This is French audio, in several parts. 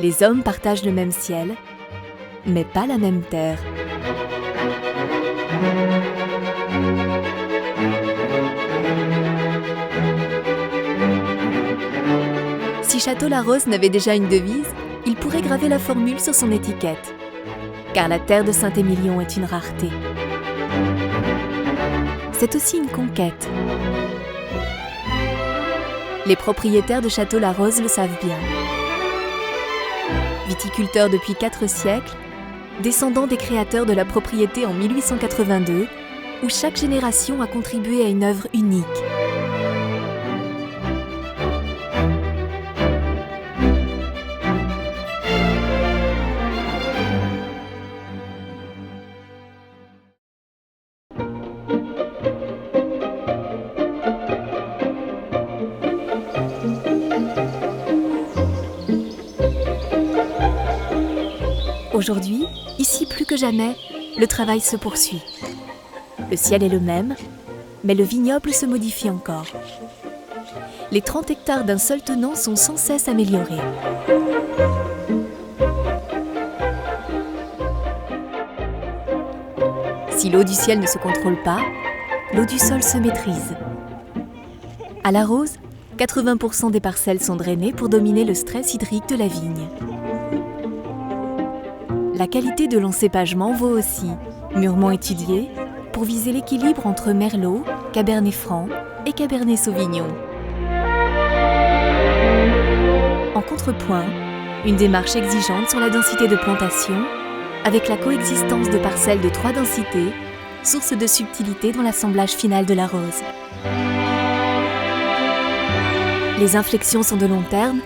Les hommes partagent le même ciel, mais pas la même terre. Si Château-Larose n'avait déjà une devise, il pourrait graver la formule sur son étiquette. Car la terre de Saint-Émilion est une rareté. C'est aussi une conquête. Les propriétaires de Château-Larose le savent bien. Viticulteurs depuis 4 siècles, descendants des créateurs de la propriété en 1882, où chaque génération a contribué à une œuvre unique. Aujourd'hui, ici plus que jamais, le travail se poursuit. Le ciel est le même, mais le vignoble se modifie encore. Les 30 hectares d'un seul tenant sont sans cesse améliorés. Si l'eau du ciel ne se contrôle pas, l'eau du sol se maîtrise. À Larose, 80% des parcelles sont drainées pour dominer le stress hydrique de la vigne. La qualité de l'encépagement vaut aussi, mûrement étudiée, pour viser l'équilibre entre Merlot, Cabernet Franc et Cabernet Sauvignon. En contrepoint, une démarche exigeante sur la densité de plantation, avec la coexistence de parcelles de 3 densités, source de subtilité dans l'assemblage final de la rose. Les inflexions sont de long terme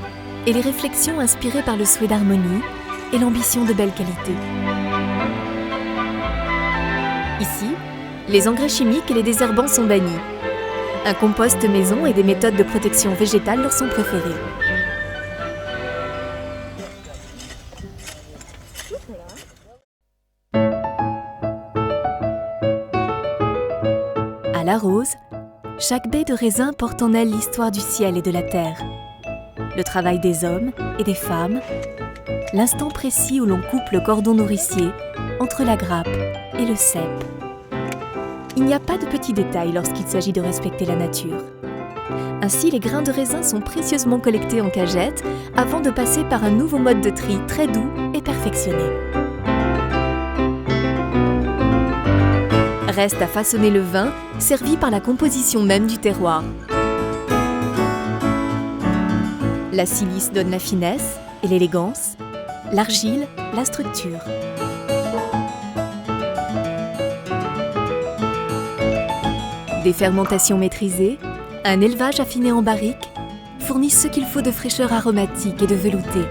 et les réflexions inspirées par le souhait d'harmonie et l'ambition de belle qualité. Ici, les engrais chimiques et les désherbants sont bannis. Un compost maison et des méthodes de protection végétale leur sont préférées. À Larose, chaque baie de raisin porte en elle l'histoire du ciel et de la terre. Le travail des hommes et des femmes, l'instant précis où l'on coupe le cordon nourricier entre la grappe et le cep. Il n'y a pas de petits détails lorsqu'il s'agit de respecter la nature. Ainsi, les grains de raisin sont précieusement collectés en cagette avant de passer par un nouveau mode de tri très doux et perfectionné. Reste à façonner le vin, servi par la composition même du terroir. La silice donne la finesse et l'élégance, l'argile, la structure. Des fermentations maîtrisées, un élevage affiné en barrique fournissent ce qu'il faut de fraîcheur aromatique et de velouté.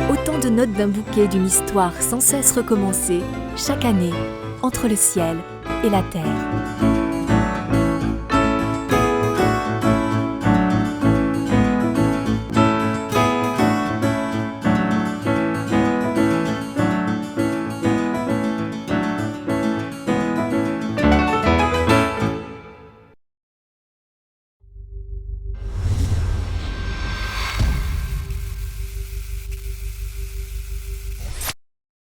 Autant de notes d'un bouquet d'une histoire sans cesse recommencée, chaque année, entre le ciel et la terre.